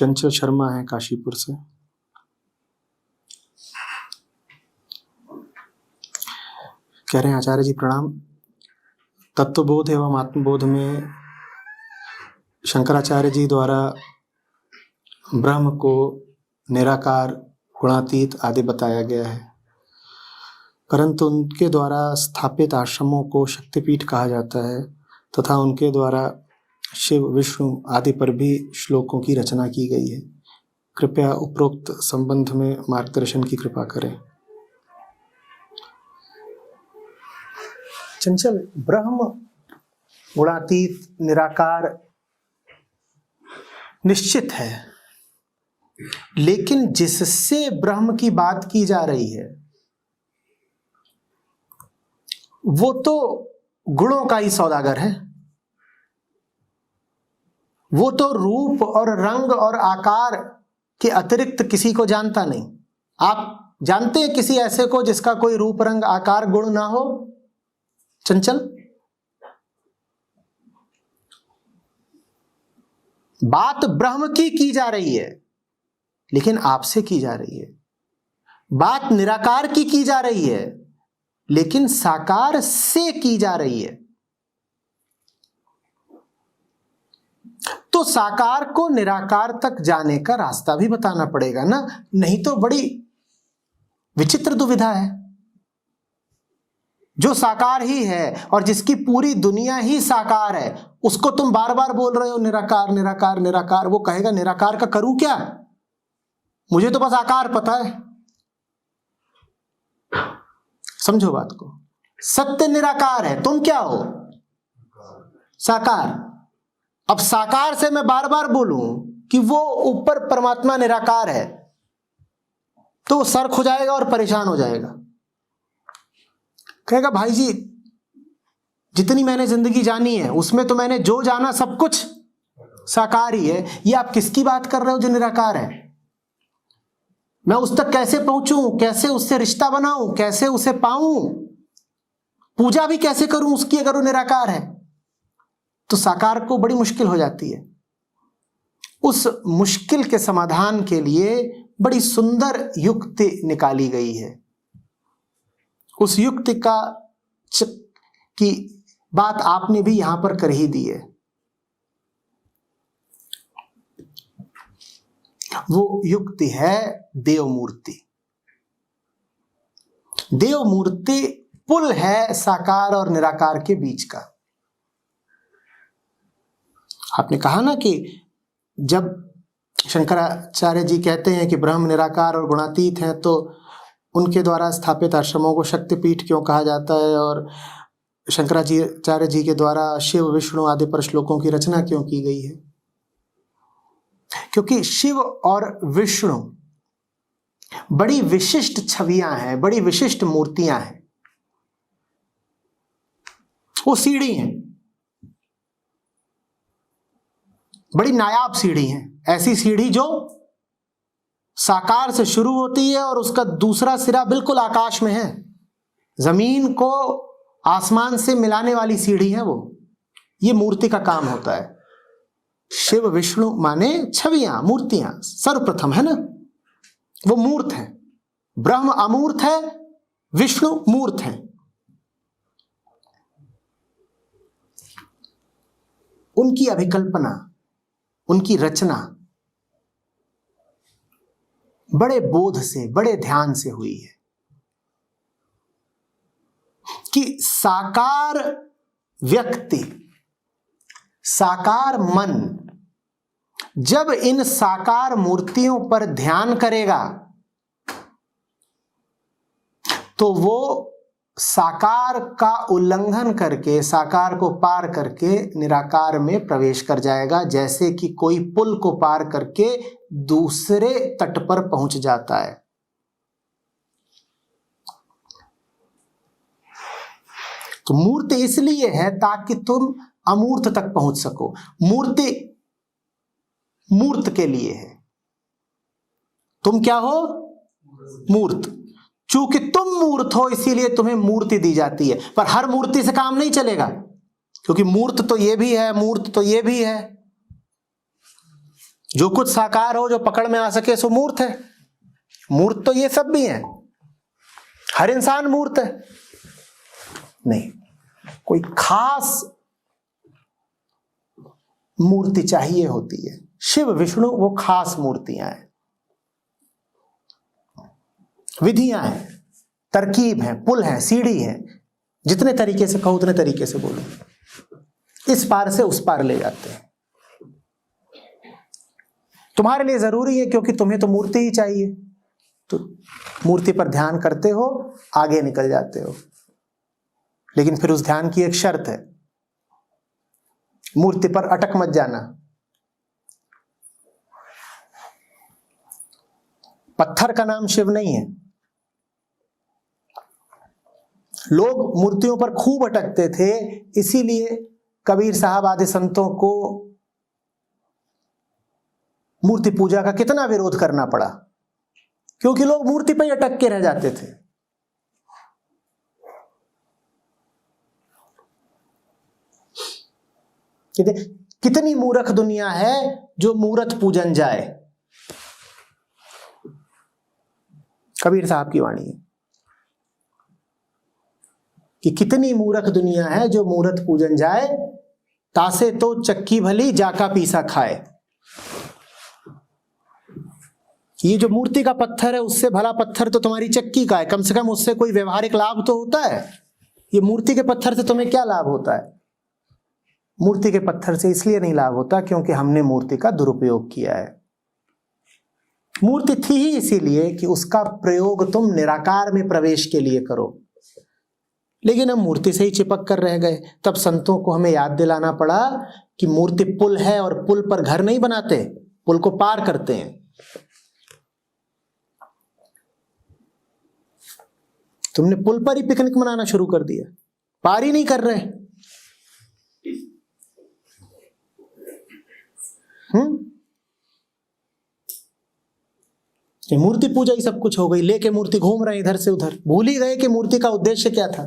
चंचल शर्मा है काशीपुर से। कह रहे हैं आचार्य जी प्रणाम। तत्वबोध एवं आत्मबोध में शंकराचार्य जी द्वारा ब्रह्म को निराकार, गुणातीत आदि बताया गया है, परंतु उनके द्वारा स्थापित आश्रमों को शक्तिपीठ कहा जाता है तथा उनके द्वारा शिव, विष्णु आदि पर भी श्लोकों की रचना की गई है। कृपया उपरोक्त संबंध में मार्गदर्शन की कृपा करें। चंचल, ब्रह्म गुणातीत निराकार निश्चित है, लेकिन जिससे ब्रह्म की बात की जा रही है वो तो गुणों का ही सौदागर है। वो तो रूप और रंग और आकार के अतिरिक्त किसी को जानता नहीं। आप जानते हैं किसी ऐसे को जिसका कोई रूप, रंग, आकार, गुण ना हो? चंचल, बात ब्रह्म की जा रही है, लेकिन आपसे की जा रही है। बात निराकार की जा रही है, लेकिन साकार से की जा रही है। तो साकार को निराकार तक जाने का रास्ता भी बताना पड़ेगा ना, नहीं तो बड़ी विचित्र दुविधा है। जो साकार ही है और जिसकी पूरी दुनिया ही साकार है, उसको तुम बार बार बोल रहे हो निराकार निराकार निराकार। वो कहेगा निराकार का करूं क्या, मुझे तो बस आकार पता है। समझो बात को। सत्य निराकार है, तुम क्या हो? साकार। अब साकार से मैं बार बार बोलूं कि वो ऊपर परमात्मा निराकार है, तो वो सर्क हो जाएगा और परेशान हो जाएगा। कहेगा भाई जी, जितनी मैंने जिंदगी जानी है उसमें तो मैंने जो जाना सब कुछ साकार ही है। ये आप किसकी बात कर रहे हो जो निराकार है? मैं उस तक कैसे पहुंचूं, कैसे उससे रिश्ता बनाऊं, कैसे उसे पाऊं, पूजा भी कैसे करूं उसकी अगर वो निराकार है? तो साकार को बड़ी मुश्किल हो जाती है। उस मुश्किल के समाधान के लिए बड़ी सुंदर युक्ति निकाली गई है। उस युक्ति की बात आपने भी यहां पर कर ही दी है। वो युक्ति है देव मूर्ति। देव मूर्ति पुल है साकार और निराकार के बीच का। आपने कहा ना कि जब शंकराचार्य जी कहते हैं कि ब्रह्म निराकार और गुणातीत हैं, तो उनके द्वारा स्थापित आश्रमों को शक्तिपीठ क्यों कहा जाता है, और शंकराचार्य जी के द्वारा शिव, विष्णु आदि पर श्लोकों की रचना क्यों की गई है? क्योंकि शिव और विष्णु बड़ी विशिष्ट छवियां हैं, बड़ी विशिष्ट मूर्तियां हैं। वो सीढ़ी हैं, बड़ी नायाब सीढ़ी हैं। ऐसी सीढ़ी जो साकार से शुरू होती है और उसका दूसरा सिरा बिल्कुल आकाश में है। जमीन को आसमान से मिलाने वाली सीढ़ी है वो। ये मूर्ति का काम होता है। शिव विष्णु माने छवियां, मूर्तियां सर्वप्रथम है ना, वो मूर्त है। ब्रह्म अमूर्त है, विष्णु मूर्त है। उनकी अभिकल्पना, उनकी रचना बड़े बोध से, बड़े ध्यान से हुई है कि साकार व्यक्ति, साकार मन जब इन साकार मूर्तियों पर ध्यान करेगा तो वो साकार का उल्लंघन करके, साकार को पार करके निराकार में प्रवेश कर जाएगा, जैसे कि कोई पुल को पार करके दूसरे तट पर पहुंच जाता है। तो मूर्ति इसलिए है ताकि तुम अमूर्त तक पहुंच सको। मूर्ति मूर्त के लिए है। तुम क्या हो? मूर्त। चूंकि तुम मूर्त हो इसीलिए तुम्हें मूर्ति दी जाती है। पर हर मूर्ति से काम नहीं चलेगा, क्योंकि मूर्त तो ये भी है, मूर्त तो ये भी है। जो कुछ साकार हो, जो पकड़ में आ सके, सो मूर्त है। मूर्त तो ये सब भी हैं, हर इंसान मूर्त है। नहीं, कोई खास मूर्ति चाहिए होती है। शिव विष्णु वो खास मूर्तियां हैं, विधियां हैं, तरकीब है, पुल है, सीढ़ी है। जितने तरीके से कहो उतने तरीके से बोलो, इस पार से उस पार ले जाते हैं। तुम्हारे लिए जरूरी है क्योंकि तुम्हें तो मूर्ति ही चाहिए, तो मूर्ति पर ध्यान करते हो, आगे निकल जाते हो। लेकिन फिर उस ध्यान की एक शर्त है, मूर्ति पर अटक मत जाना। पत्थर का नाम शिव नहीं है। लोग मूर्तियों पर खूब अटकते थे, इसीलिए कबीर साहब आदि संतों को मूर्ति पूजा का कितना विरोध करना पड़ा, क्योंकि लोग मूर्ति पर ही अटक के रह जाते थे। कितनी मूर्ख दुनिया है जो मूर्त पूजन जाए। कबीर साहब की वाणी है कि कितनी मूर्ख दुनिया है जो मूर्त पूजन जाए, तासे तो चक्की भली जाका पीसा खाए। ये जो मूर्ति का पत्थर है, उससे भला पत्थर तो तुम्हारी चक्की का है, कम से कम उससे कोई व्यवहारिक लाभ तो होता है। ये मूर्ति के पत्थर से तुम्हें क्या लाभ होता है? मूर्ति के पत्थर से इसलिए नहीं लाभ होता क्योंकि हमने मूर्ति का दुरुपयोग किया है। मूर्ति थी ही इसीलिए कि उसका प्रयोग तुम निराकार में प्रवेश के लिए करो, लेकिन हम मूर्ति से ही चिपक कर रह गए। तब संतों को हमें याद दिलाना पड़ा कि मूर्ति पुल है, और पुल पर घर नहीं बनाते, पुल को पार करते हैं। तुमने पुल पर ही पिकनिक मनाना शुरू कर दिया, पार ही नहीं कर रहे। ये मूर्ति पूजा ही सब कुछ हो गई, लेके मूर्ति घूम रहे इधर से उधर, भूल ही गए कि मूर्ति का उद्देश्य क्या था।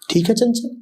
ठीक है चंचल।